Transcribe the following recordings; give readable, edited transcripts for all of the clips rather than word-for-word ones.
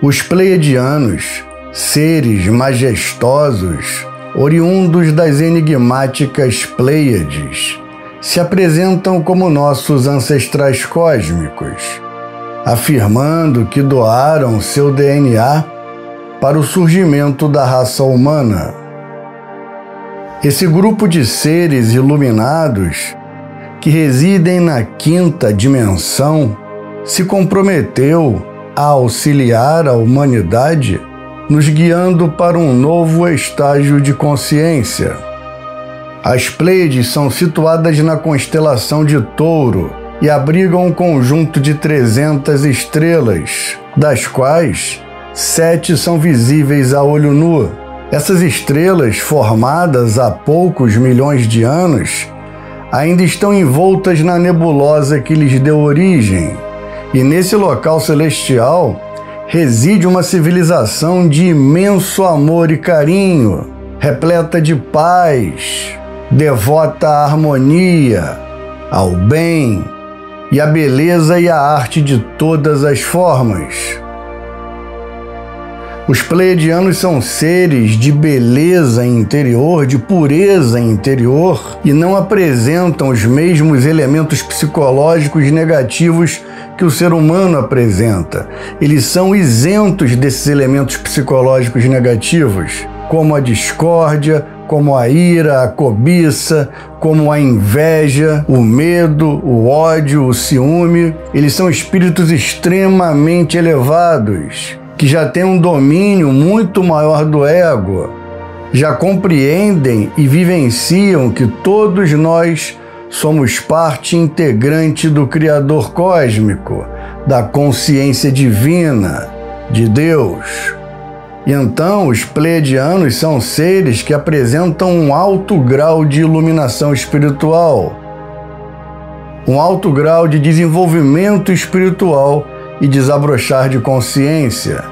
Os pleiadianos, seres majestosos, oriundos das enigmáticas Pleiades, se apresentam como nossos ancestrais cósmicos, afirmando que doaram seu DNA para o surgimento da raça humana. Esse grupo de seres iluminados que residem na quinta dimensão se comprometeu a auxiliar a humanidade, nos guiando para um novo estágio de consciência. As Pleiades são situadas na constelação de Touro e abrigam um conjunto de 300 estrelas, das quais 7 são visíveis a olho nu. Essas estrelas, formadas há poucos milhões de anos, ainda estão envoltas na nebulosa que lhes deu origem, e nesse local celestial reside uma civilização de imenso amor e carinho, repleta de paz, devota à harmonia, ao bem e à beleza e à arte de todas as formas. Os pleiadianos são seres de beleza interior, de pureza interior, e não apresentam os mesmos elementos psicológicos negativos que o ser humano apresenta. Eles são isentos desses elementos psicológicos negativos, como a discórdia, como a ira, a cobiça, como a inveja, o medo, o ódio, o ciúme. Eles são espíritos extremamente elevados, que já têm um domínio muito maior do ego, já compreendem e vivenciam que todos nós somos parte integrante do Criador cósmico, da consciência divina, de Deus. Então, os pleiadianos são seres que apresentam um alto grau de iluminação espiritual, um alto grau de desenvolvimento espiritual e desabrochar de consciência,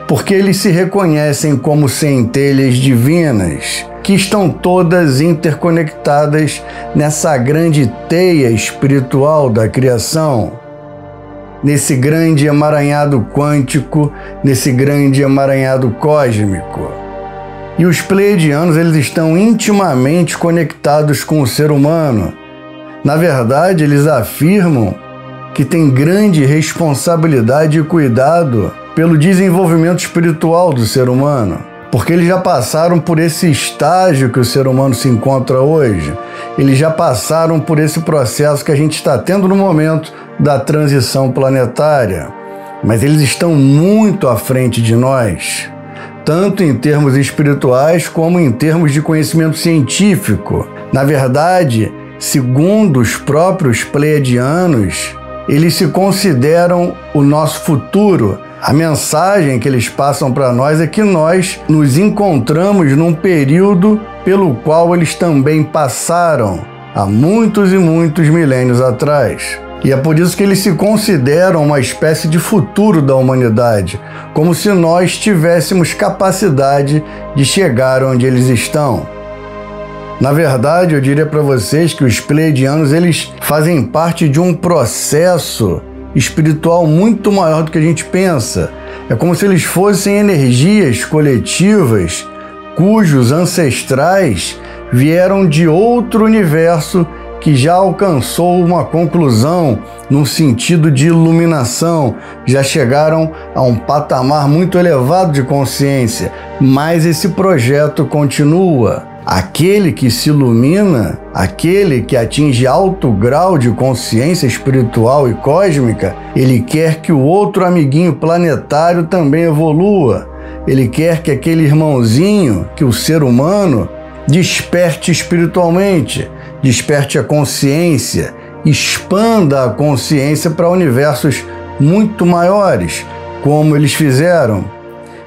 porque eles se reconhecem como centelhas divinas, que estão todas interconectadas nessa grande teia espiritual da criação, nesse grande emaranhado quântico, nesse grande emaranhado cósmico. E os pleiadianos, eles estão intimamente conectados com o ser humano. Na verdade, eles afirmam que têm grande responsabilidade e cuidado pelo desenvolvimento espiritual do ser humano, porque eles já passaram por esse estágio que o ser humano se encontra hoje. Eles já passaram por esse processo que a gente está tendo no momento da transição planetária, mas eles estão muito à frente de nós, tanto em termos espirituais como em termos de conhecimento científico. Na verdade, segundo os próprios pleiadianos, eles se consideram o nosso futuro. A mensagem que eles passam para nós é que nós nos encontramos num período pelo qual eles também passaram há muitos e muitos milênios atrás. E é por isso que eles se consideram uma espécie de futuro da humanidade, como se nós tivéssemos capacidade de chegar onde eles estão. Na verdade, eu diria para vocês que os pleiadianos, eles fazem parte de um processo espiritual muito maior do que a gente pensa. É como se eles fossem energias coletivas cujos ancestrais vieram de outro universo que já alcançou uma conclusão num sentido de iluminação, já chegaram a um patamar muito elevado de consciência, mas esse projeto continua. Aquele que se ilumina, aquele que atinge alto grau de consciência espiritual e cósmica, ele quer que o outro amiguinho planetário também evolua. Ele quer que aquele irmãozinho, que o ser humano, desperte espiritualmente, desperte a consciência, expanda a consciência para universos muito maiores, como eles fizeram.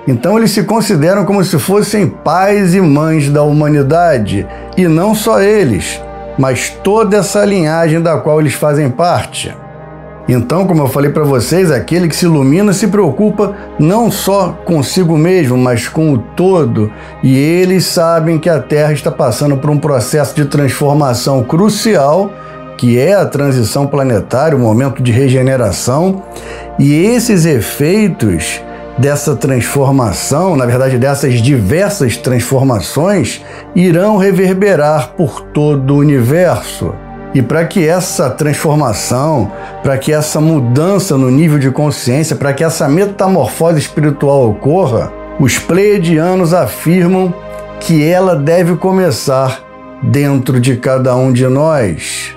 Então eles se consideram como se fossem pais e mães da humanidade, e não só eles, mas toda essa linhagem da qual eles fazem parte. Então, como eu falei para vocês, aquele que se ilumina se preocupa não só consigo mesmo, mas com o todo, e eles sabem que a Terra está passando por um processo de transformação crucial, que é a transição planetária, o momento de regeneração, e esses efeitos dessa transformação, na verdade dessas diversas transformações, irão reverberar por todo o universo. E para que essa transformação, para que essa mudança no nível de consciência, para que essa metamorfose espiritual ocorra, os pleiadianos afirmam que ela deve começar dentro de cada um de nós,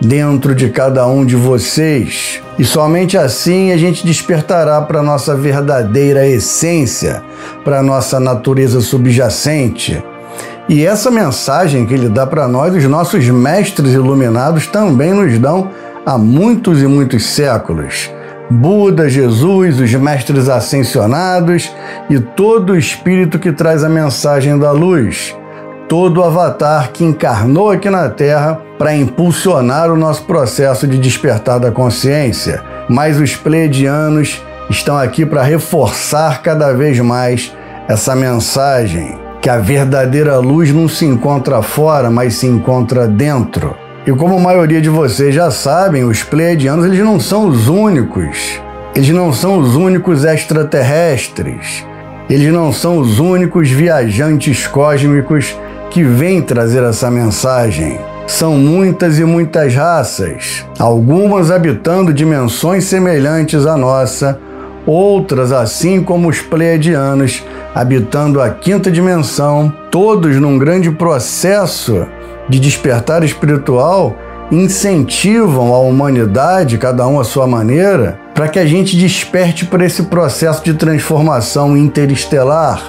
dentro de cada um de vocês. E somente assim a gente despertará para a nossa verdadeira essência, para a nossa natureza subjacente. E essa mensagem que ele dá para nós, os nossos mestres iluminados também nos dão há muitos e muitos séculos. Buda, Jesus, os mestres ascensionados e todo o espírito que traz a mensagem da luz. Todo avatar que encarnou aqui na Terra para impulsionar o nosso processo de despertar da consciência. Mas os pleiadianos estão aqui para reforçar cada vez mais essa mensagem, que a verdadeira luz não se encontra fora, mas se encontra dentro. E como a maioria de vocês já sabem, os pleiadianos eles não são os únicos. Eles não são os únicos extraterrestres. Eles não são os únicos viajantes cósmicos que vêm trazer essa mensagem. São muitas e muitas raças, algumas habitando dimensões semelhantes à nossa, outras, assim como os pleiadianos, habitando a quinta dimensão, todos num grande processo de despertar espiritual, incentivam a humanidade, cada um à sua maneira, para que a gente desperte para esse processo de transformação interestelar,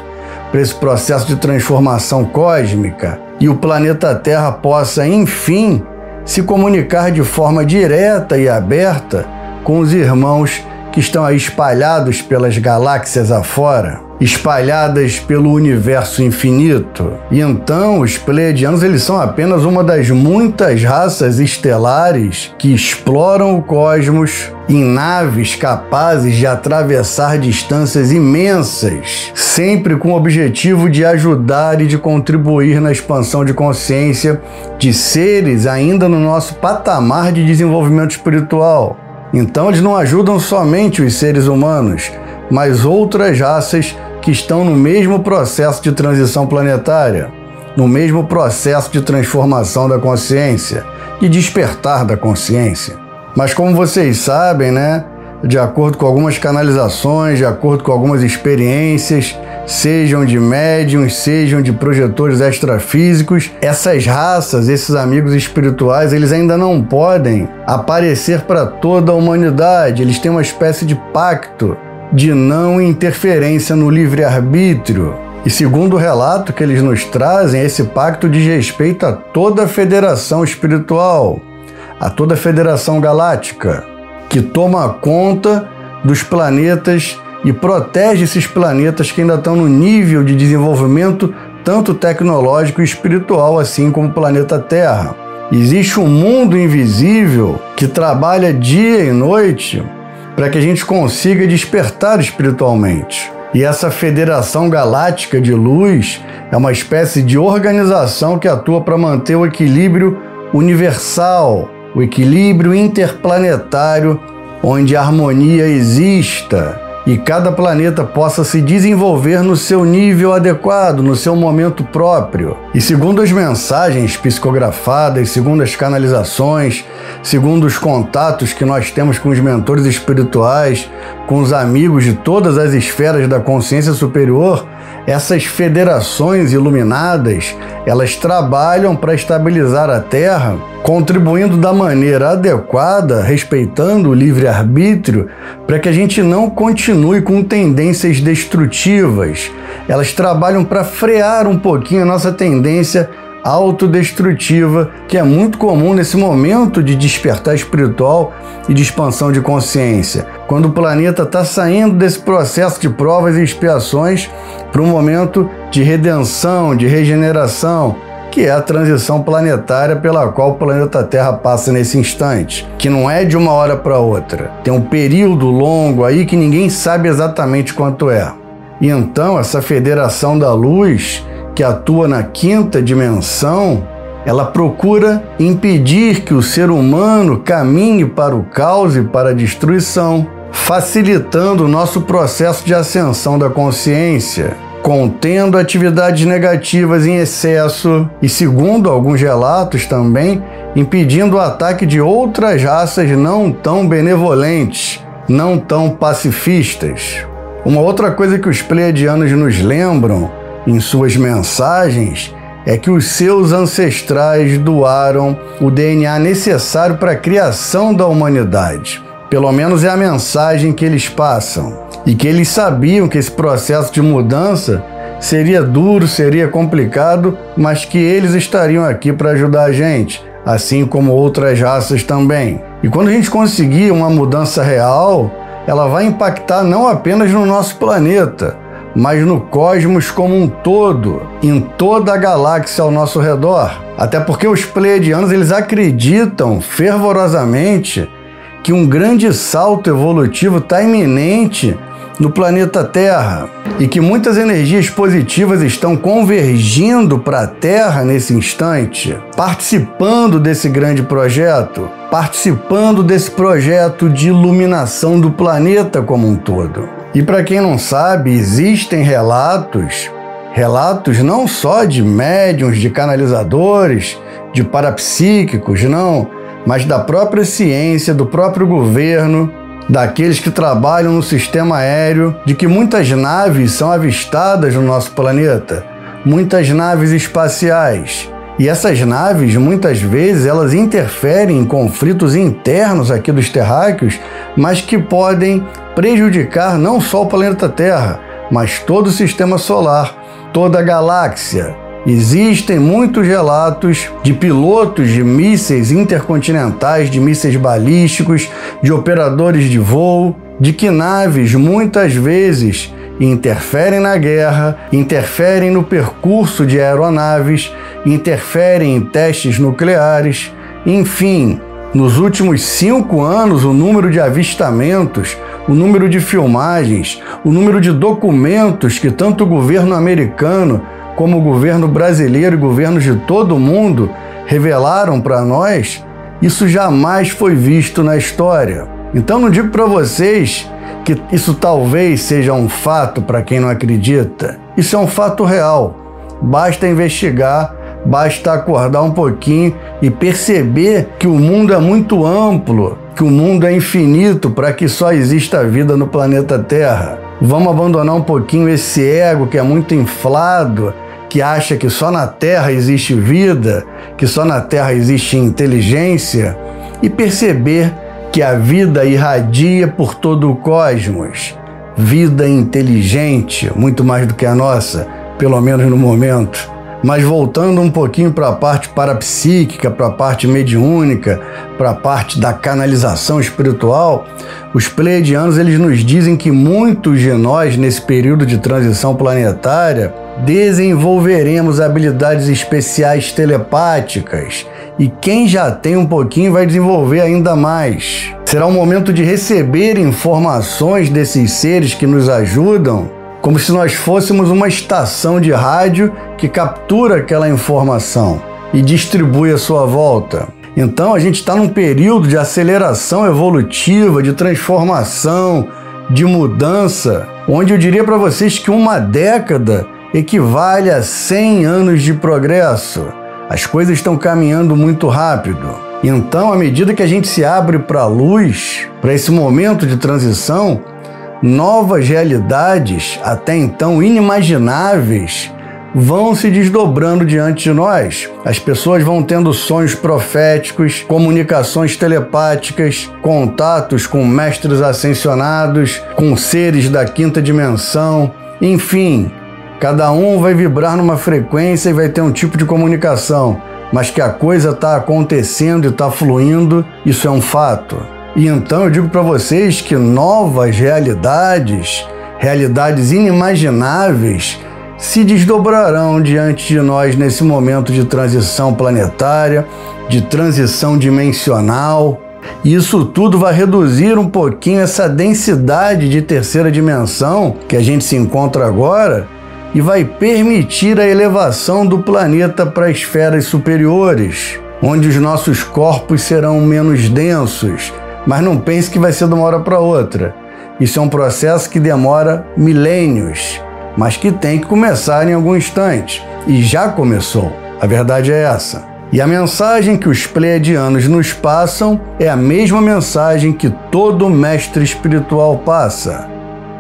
para esse processo de transformação cósmica, e o planeta Terra possa, enfim, se comunicar de forma direta e aberta com os irmãos que estão aí espalhados pelas galáxias afora, espalhadas pelo universo infinito. E então os pleiadianos eles são apenas uma das muitas raças estelares que exploram o cosmos em naves capazes de atravessar distâncias imensas, sempre com o objetivo de ajudar e de contribuir na expansão de consciência de seres ainda no nosso patamar de desenvolvimento espiritual. Então eles não ajudam somente os seres humanos, mas outras raças que estão no mesmo processo de transição planetária, no mesmo processo de transformação da consciência, de despertar da consciência. Mas como vocês sabem, né, de acordo com algumas canalizações, de acordo com algumas experiências, sejam de médiums, sejam de projetores extrafísicos, essas raças, esses amigos espirituais, eles ainda não podem aparecer para toda a humanidade. Eles têm uma espécie de pacto de não interferência no livre-arbítrio. E segundo o relato que eles nos trazem, esse pacto diz respeito a toda a federação espiritual, a toda a federação galáctica, que toma conta dos planetas e protege esses planetas que ainda estão no nível de desenvolvimento tanto tecnológico e espiritual, assim como o planeta Terra. Existe um mundo invisível que trabalha dia e noite para que a gente consiga despertar espiritualmente. E essa Federação Galáctica de Luz é uma espécie de organização que atua para manter o equilíbrio universal, o equilíbrio interplanetário, onde a harmonia exista e cada planeta possa se desenvolver no seu nível adequado, no seu momento próprio. E segundo as mensagens psicografadas, segundo as canalizações, segundo os contatos que nós temos com os mentores espirituais, com os amigos de todas as esferas da consciência superior, essas federações iluminadas, elas trabalham para estabilizar a Terra, contribuindo da maneira adequada, respeitando o livre-arbítrio, para que a gente não continue com tendências destrutivas. Elas trabalham para frear um pouquinho a nossa tendência autodestrutiva, que é muito comum nesse momento de despertar espiritual e de expansão de consciência. Quando o planeta está saindo desse processo de provas e expiações para um momento de redenção, de regeneração, que é a transição planetária pela qual o planeta Terra passa nesse instante, que não é de uma hora para outra. Tem um período longo aí que ninguém sabe exatamente quanto é. E então essa Federação da Luz, que atua na quinta dimensão, ela procura impedir que o ser humano caminhe para o caos e para a destruição, facilitando o nosso processo de ascensão da consciência, contendo atividades negativas em excesso e, segundo alguns relatos também, impedindo o ataque de outras raças não tão benevolentes, não tão pacifistas. Uma outra coisa que os pleiadianos nos lembram em suas mensagens é que os seus ancestrais doaram o DNA necessário para a criação da humanidade. Pelo menos é a mensagem que eles passam. E que eles sabiam que esse processo de mudança seria duro, seria complicado, mas que eles estariam aqui para ajudar a gente, assim como outras raças também. E quando a gente conseguir uma mudança real, ela vai impactar não apenas no nosso planeta, mas no cosmos como um todo, em toda a galáxia ao nosso redor. Até porque os pleiadianos, eles acreditam fervorosamente que um grande salto evolutivo está iminente no planeta Terra e que muitas energias positivas estão convergindo para a Terra nesse instante, participando desse grande projeto, participando desse projeto de iluminação do planeta como um todo. E para quem não sabe, existem relatos não só de médiuns, de canalizadores, de parapsíquicos, não, mas da própria ciência, do próprio governo, daqueles que trabalham no sistema aéreo, de que muitas naves são avistadas no nosso planeta, muitas naves espaciais. E essas naves, muitas vezes, elas interferem em conflitos internos aqui dos terráqueos, mas que podem prejudicar não só o planeta Terra, mas todo o sistema solar, toda a galáxia. Existem muitos relatos de pilotos de mísseis intercontinentais, de mísseis balísticos, de operadores de voo, de que naves muitas vezes interferem na guerra, interferem no percurso de aeronaves, interferem em testes nucleares. Enfim, nos últimos 5 anos, o número de avistamentos, o número de filmagens, o número de documentos que tanto o governo americano como o governo brasileiro e governos de todo o mundo revelaram para nós, isso jamais foi visto na história. Então não digo para vocês que isso talvez seja um fato para quem não acredita. Isso é um fato real. Basta investigar, basta acordar um pouquinho e perceber que o mundo é muito amplo, que o mundo é infinito para que só exista vida no planeta Terra. Vamos abandonar um pouquinho esse ego que é muito inflado, que acha que só na Terra existe vida, que só na Terra existe inteligência, e perceber que a vida irradia por todo o cosmos. Vida inteligente, muito mais do que a nossa, pelo menos no momento. Mas voltando um pouquinho para a parte parapsíquica, para a parte mediúnica, para a parte da canalização espiritual, os pleiadianos, eles nos dizem que muitos de nós, nesse período de transição planetária, desenvolveremos habilidades especiais telepáticas, e quem já tem um pouquinho vai desenvolver ainda mais. Será um momento de receber informações desses seres que nos ajudam, como se nós fôssemos uma estação de rádio que captura aquela informação e distribui à sua volta. Então a gente está num período de aceleração evolutiva, de transformação, de mudança, onde eu diria para vocês que uma década equivale a 100 anos de progresso. As coisas estão caminhando muito rápido. Então, à medida que a gente se abre para a luz, para esse momento de transição, novas realidades, até então inimagináveis, vão se desdobrando diante de nós. As pessoas vão tendo sonhos proféticos, comunicações telepáticas, contatos com mestres ascensionados, com seres da 5ª dimensão, enfim, cada um vai vibrar numa frequência e vai ter um tipo de comunicação, mas que a coisa está acontecendo e está fluindo, isso é um fato. E então eu digo para vocês que novas realidades, realidades inimagináveis, se desdobrarão diante de nós nesse momento de transição planetária, de transição dimensional. E isso tudo vai reduzir um pouquinho essa densidade de 3ª dimensão que a gente se encontra agora e vai permitir a elevação do planeta para esferas superiores, onde os nossos corpos serão menos densos. Mas não pense que vai ser de uma hora para outra. Isso é um processo que demora milênios, mas que tem que começar em algum instante. E já começou. A verdade é essa. E a mensagem que os pleiadianos nos passam é a mesma mensagem que todo mestre espiritual passa.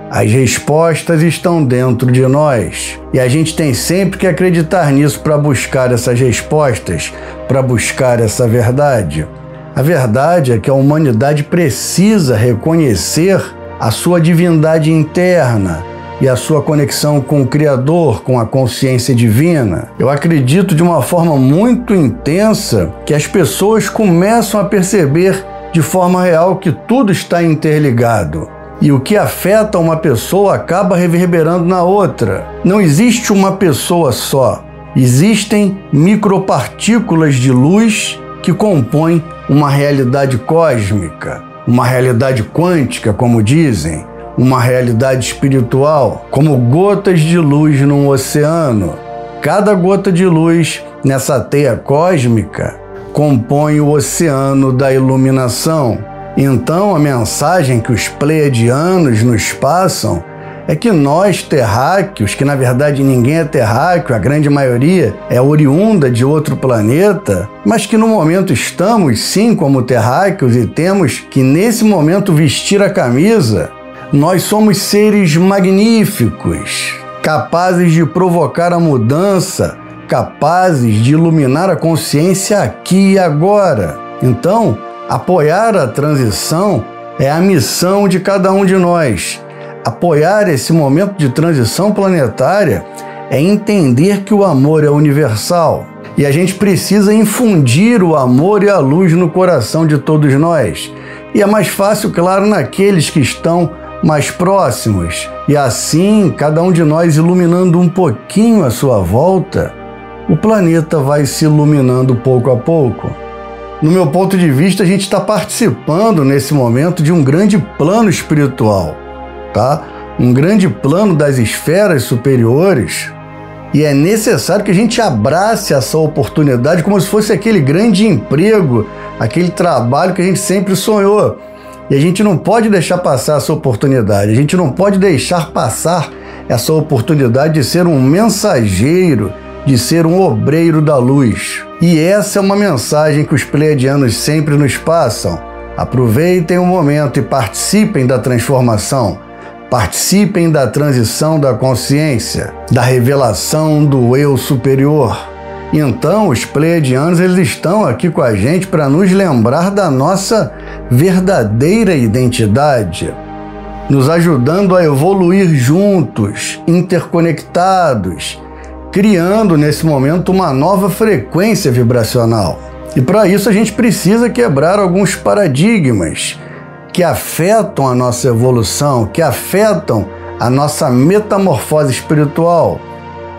As respostas estão dentro de nós. E a gente tem sempre que acreditar nisso para buscar essas respostas, para buscar essa verdade. A verdade é que a humanidade precisa reconhecer a sua divindade interna e a sua conexão com o Criador, com a consciência divina. Eu acredito de uma forma muito intensa que as pessoas começam a perceber de forma real que tudo está interligado. E o que afeta uma pessoa acaba reverberando na outra. Não existe uma pessoa só. Existem micropartículas de luz que compõem uma realidade cósmica, uma realidade quântica, como dizem, uma realidade espiritual, como gotas de luz num oceano. Cada gota de luz nessa teia cósmica compõe o oceano da iluminação. Então, a mensagem que os pleiadianos nos passam é que nós, terráqueos, que na verdade ninguém é terráqueo, a grande maioria é oriunda de outro planeta, mas que no momento estamos sim como terráqueos e temos que nesse momento vestir a camisa, nós somos seres magníficos, capazes de provocar a mudança, capazes de iluminar a consciência aqui e agora. Então, apoiar a transição é a missão de cada um de nós. Apoiar esse momento de transição planetária é entender que o amor é universal. E a gente precisa infundir o amor e a luz no coração de todos nós. E é mais fácil, claro, naqueles que estão mais próximos. E assim, cada um de nós iluminando um pouquinho a sua volta, o planeta vai se iluminando pouco a pouco. No meu ponto de vista, a gente está participando nesse momento de um grande plano espiritual, tá? Um grande plano das esferas superiores. E é necessário que a gente abrace essa oportunidade como se fosse aquele grande emprego, aquele trabalho que a gente sempre sonhou. E a gente não pode deixar passar essa oportunidade, a gente não pode deixar passar essa oportunidade de ser um mensageiro, de ser um obreiro da luz. E essa é uma mensagem que os pleiadianos sempre nos passam. Aproveitem o momento e participem da transformação. Participem da transição da consciência, da revelação do eu superior. Então, os pleiadianos eles estão aqui com a gente para nos lembrar da nossa verdadeira identidade, nos ajudando a evoluir juntos, interconectados, criando nesse momento uma nova frequência vibracional. E para isso a gente precisa quebrar alguns paradigmas que afetam a nossa evolução, que afetam a nossa metamorfose espiritual,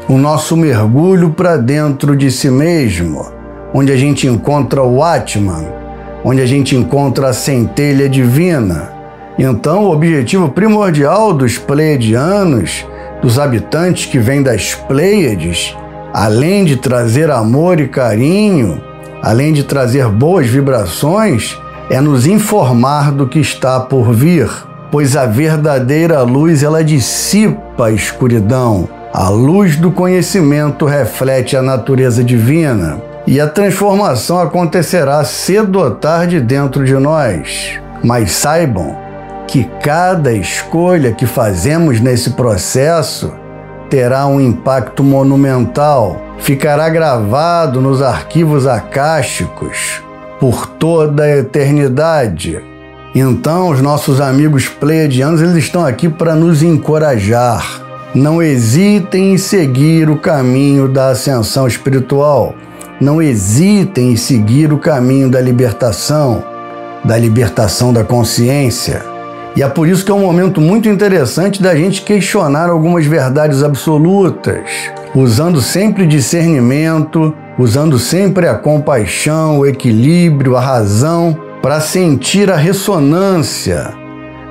o nosso mergulho para dentro de si mesmo, onde a gente encontra o Atman, onde a gente encontra a centelha divina. Então, o objetivo primordial dos pleiadianos, dos habitantes que vêm das Pleiades, além de trazer amor e carinho, além de trazer boas vibrações, é nos informar do que está por vir, pois a verdadeira luz ela dissipa a escuridão. A luz do conhecimento reflete a natureza divina e a transformação acontecerá cedo ou tarde dentro de nós. Mas saibam que cada escolha que fazemos nesse processo terá um impacto monumental, ficará gravado nos arquivos akáshicos por toda a eternidade. Então, os nossos amigos pleiadianos eles estão aqui para nos encorajar. Não hesitem em seguir o caminho da ascensão espiritual. Não hesitem em seguir o caminho da libertação da consciência. E é por isso que é um momento muito interessante da gente questionar algumas verdades absolutas, usando sempre discernimento, usando sempre a compaixão, o equilíbrio, a razão, para sentir a ressonância,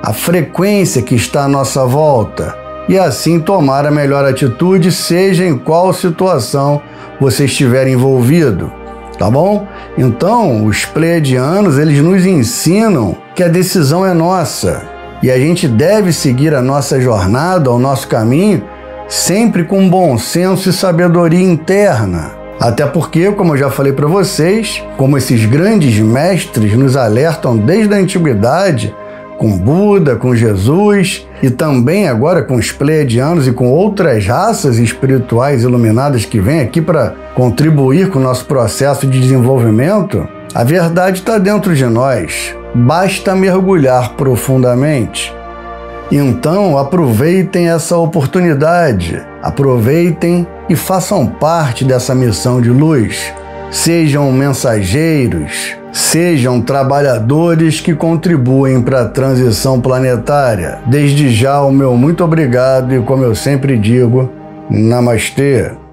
a frequência que está à nossa volta, e assim tomar a melhor atitude, seja em qual situação você estiver envolvido, tá bom? Então, os pleiadianos, eles nos ensinam que a decisão é nossa, E a gente deve seguir a nossa jornada, o nosso caminho, sempre com bom senso e sabedoria interna. Até porque, como eu já falei para vocês, como esses grandes mestres nos alertam desde a antiguidade, com Buda, com Jesus e também agora com os pleiadianos e com outras raças espirituais iluminadas que vêm aqui para contribuir com o nosso processo de desenvolvimento, a verdade está dentro de nós. Basta mergulhar profundamente. Então, aproveitem essa oportunidade, aproveitem e façam parte dessa missão de luz. Sejam mensageiros, sejam trabalhadores que contribuem para a transição planetária. Desde já, o meu muito obrigado e, como eu sempre digo, Namastê.